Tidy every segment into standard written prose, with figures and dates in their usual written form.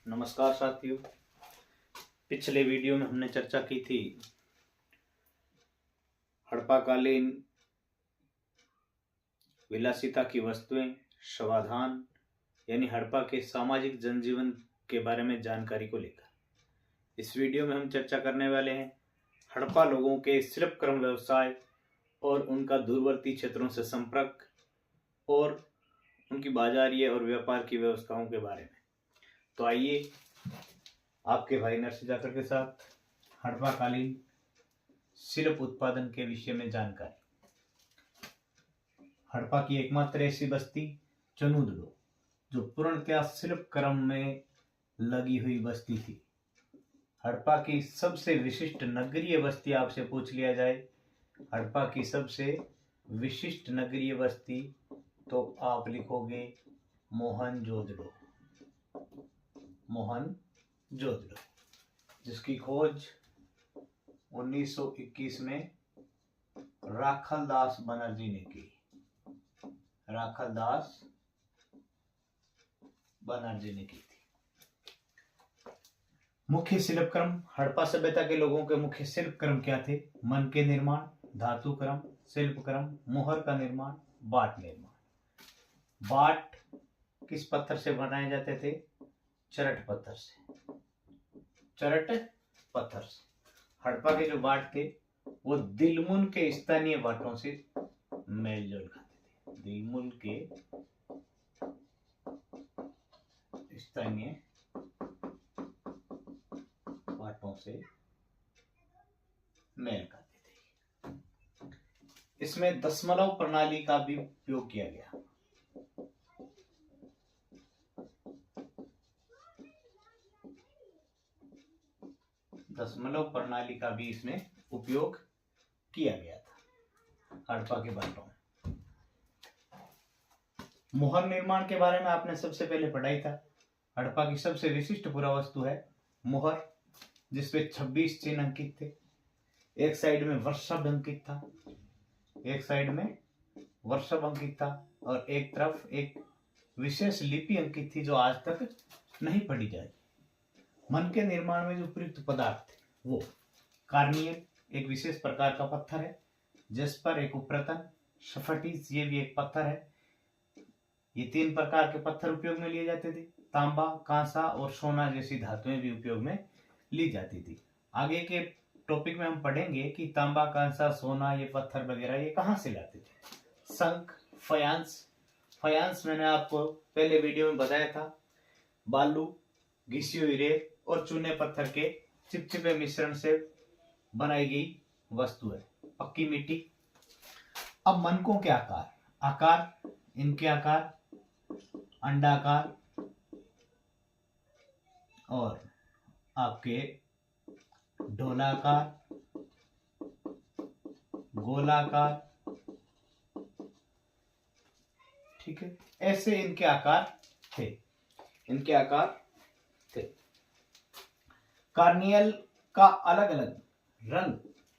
नमस्कार साथियों। पिछले वीडियो में हमने चर्चा की थी हड़प्पाकालीन विलासिता की वस्तुएं, समाधान यानी हड़प्पा के सामाजिक जनजीवन के बारे में जानकारी को लेकर। इस वीडियो में हम चर्चा करने वाले हैं हड़प्पा लोगों के शिल्पक्रम व्यवसाय और उनका दूरवर्ती क्षेत्रों से संपर्क और उनकी बाजारीय और व्यापार की व्यवस्थाओं के बारे में। तो आइए आपके भाई नरसिंह जाखड़ के साथ हड़प्पाकालीन शिल्प उत्पादन के विषय में जानकारी। हड़प्पा की एकमात्र ऐसी बस्ती चनुदड़ो, जो पूर्णतया शिल्प क्रम में लगी हुई बस्ती थी। हड़प्पा की सबसे विशिष्ट नगरीय बस्ती आपसे पूछ लिया जाए, हड़प्पा की सबसे विशिष्ट नगरीय बस्ती, तो आप लिखोगे मोहनजोदड़ो। मोहनजोदड़ो, जिसकी खोज 1921 में राखलदास बनर्जी ने की। राखलदास बनर्जी ने की थी। मुख्य शिल्पक्रम हड़प्पा सभ्यता के लोगों के मुख्य शिल्पक्रम क्या थे? मन के निर्माण, धातु क्रम, शिल्पक्रम, मोहर का निर्माण, बाट निर्माण। बाट किस पत्थर से बनाए जाते थे? चरट पत्थर से। चरट पत्थर से हड़प्पा के जो बाट थे वो दिलमुन के स्थानीय बाटों से मेल जोल खाते थे। दिलमुन के स्थानीय बाटों से मेल खाते थे। इसमें दशमलव प्रणाली का भी उपयोग किया गया। दशमलव प्रणाली का भी इसमें उपयोग किया गया था हड़प्पा के बाटों में। मोहर निर्माण के बारे में आपने सबसे पहले पढ़ाई था। हड़प्पा की सबसे विशिष्ट पुरावस्तु है मोहर, जिसपे 26 चिन्ह अंकित थे। एक साइड में वर्षभ अंकित था, एक साइड में वर्षभ अंकित था, और एक तरफ एक विशेष लिपि अंकित थी जो आज तक नहीं पढ़ी जाए। मन के निर्माण में जो प्रयुक्त पदार्थ थे वो कार्नियल, एक विशेष प्रकार का पत्थर है। जस्पर, एक उपरतन, सफटिस, ये भी एक पत्थर है। ये 3 प्रकार के पत्थर उपयोग में लिए जाते थे। तांबा, कांसा और सोना जैसी धातुएं भी उपयोग में ली जाती थी। आगे के टॉपिक में हम पढ़ेंगे कि तांबा, कांसा, सोना, ये पत्थर वगैरह ये कहाँ से लाते थे। शंख, फयांस। फयांस मैंने आपको पहले वीडियो में बताया था, बालू, घिसी हुई रेत और चूने पत्थर के चिपचिपे मिश्रण से बनाई गई वस्तु है, पक्की मिट्टी। अब मनकों के आकार, इनके आकार अंडाकार और आपके ढोलाकार, गोलाकार, ठीक है, ऐसे इनके आकार थे। कार्नियल का अलग अलग रंग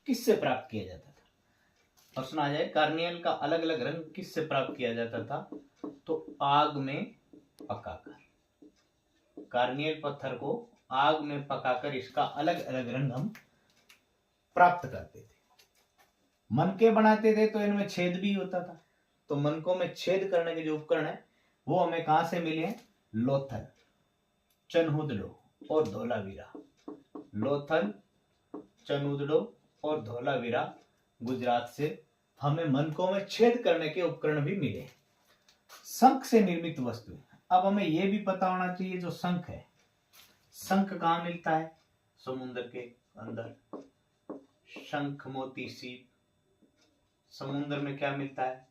किससे प्राप्त किया जाता था? प्रश्न आ जाए, कार्नियल का अलग अलग रंग किससे प्राप्त किया जाता था? तो आग में पकाकर। कार्नियल पत्थर को आग में पकाकर इसका अलग अलग रंग हम प्राप्त करते थे। मनके बनाते थे तो इनमें छेद भी होता था। तो मनकों में छेद करने के जो उपकरण है वो हमें कहां से मिले हैं? लोथल, चनहुदड़ो और धोलावीरा। लोथल, चनुदड़ो और धोलावीरा, गुजरात से हमें मनकों में छेद करने के उपकरण भी मिले। शंख से निर्मित वस्तु। अब हमें यह भी पता होना चाहिए, जो शंख है, शंख कहाँ मिलता है? समुद्र के अंदर। शंख, मोती, सीप, समुद्र में क्या मिलता है?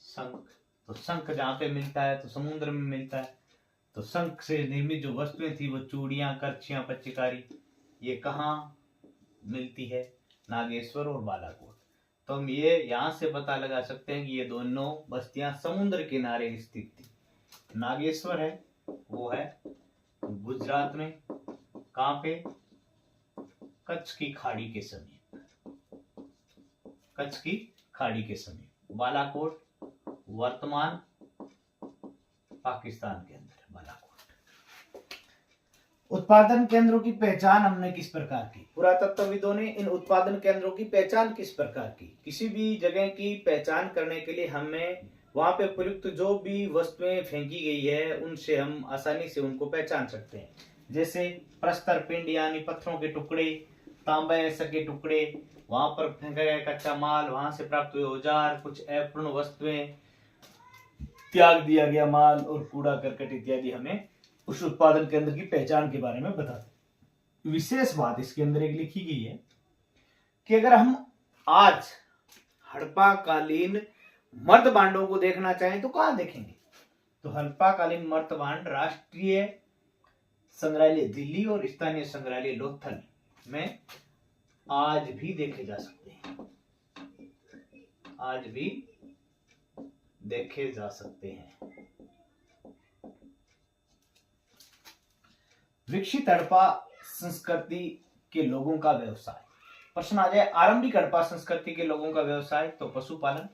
शंख। तो शंख जहां पे मिलता है तो समुद्र में मिलता है। तो शंख से निर्मित जो वस्तुएं थी वो चूड़ियां, करछियां, पच्चीकारी, ये कहाँ मिलती है? नागेश्वर और बालाकोट। तो हम ये यहां से पता लगा सकते हैं कि ये दोनों बस्तियां समुद्र किनारे स्थित थी। नागेश्वर है वो है गुजरात में। कहां पे? कच्छ की खाड़ी के समीप। कच्छ की खाड़ी के समीप। बालाकोट वर्तमान पाकिस्तान के अंदर है बालाकोट। उत्पादन केंद्रों की पहचान हमने किस प्रकार की? पुरातत्वविदों ने इन उत्पादन केंद्रों की पहचान किस प्रकार की? किसी भी जगह की पहचान करने के लिए हमें वहां पे प्रयुक्त जो भी वस्तुएं फेंकी गई है उनसे हम आसानी से उनको पहचान सकते हैं। जैसे प्रस्तर पिंड यानी पत्थरों के टुकड़े, तांबे के टुकड़े, वहां पर फेंका गया कच्चा माल, वहां से प्राप्त हुए औजार, कुछ अपूर्ण वस्तुएं, त्याग दिया गया माल और कूड़ा करकट इत्यादि हमें उस उत्पादन केंद्र की पहचान के बारे में बताते। विशेष बात इसके अंदर एक लिखी गई है कि अगर हम आज हड़प्पा कालीन मर्तभांडों को देखना चाहें तो कहां देखेंगे? तो हड़प्पा कालीन मर्तभांड राष्ट्रीय संग्रहालय दिल्ली और स्थानीय संग्रहालय लोथल में आज भी देखे जा सकते हैं। आज भी देखे जा सकते हैं। विकसित हड़प्पा संस्कृति के लोगों का व्यवसाय। प्रश्न आ जाए आरंभिक हड़प्पा संस्कृति के लोगों का व्यवसाय, तो पशुपालन।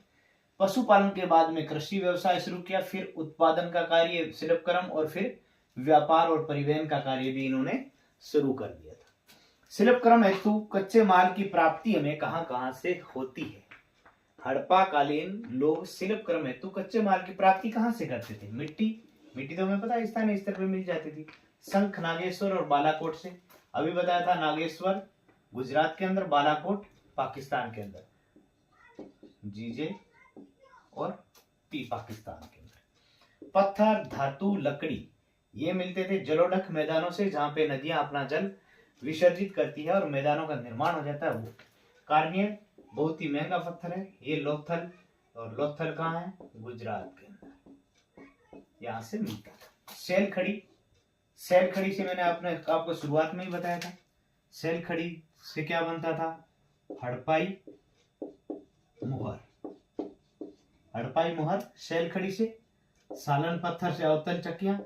पशुपालन के बाद में कृषि व्यवसाय शुरू किया, फिर उत्पादन का कार्य शिल्पक्रम और फिर व्यापार और परिवहन का कार्य भी इन्होंने शुरू कर दिया था। शिल्पक्रम हेतु कच्चे माल की प्राप्ति हमें कहां से होती है? हड़प्पा कालीन लोग शिल्पक्रम हेतु कच्चे माल की प्राप्ति कहां से करते थे? मिट्टी तो हमें पता है स्थानीय स्तर पर मिल जाती थी। शंख नागेश्वर और बालाकोट से। अभी बताया था नागेश्वर गुजरात के अंदर, बालाकोट पाकिस्तान के अंदर, जीजे और पी पाकिस्तान के अंदर। पत्थर, धातु, लकड़ी ये मिलते थे जलोढ़ मैदानों से, जहां पे नदियां अपना जल विसर्जित करती है और मैदानों का निर्माण हो जाता है। वो कार्नियर बहुत ही महंगा पत्थर है। ये लोथल, और लोथल कहाँ है? गुजरात के अंदर, यहां से मिलता था। शैल खड़ी, शैल खड़ी से मैंने आपको शुरुआत में ही बताया था। शैल खड़ी से क्या बनता था? हड़पाई मुहर। हड़पाई मुहर शैल खड़ी से। सालन पत्थर से अवतल चक्कियां,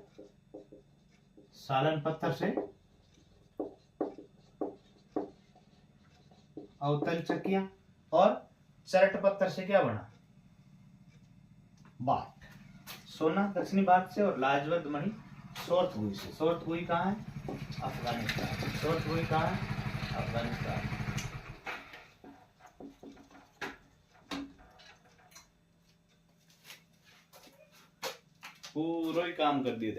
सालन पत्थर से अवतल चक्कियां, और चरट पत्थर से क्या बना? बाट। सोना दक्षिणी भारत से, और लाजवंत मणि शोर्त हुई से। शोर्त हुई कहाँ है? अफगानिस्तान। शोर्त हुई कहाँ है? अफगानिस्तान। पूरा ही काम कर दिए थे।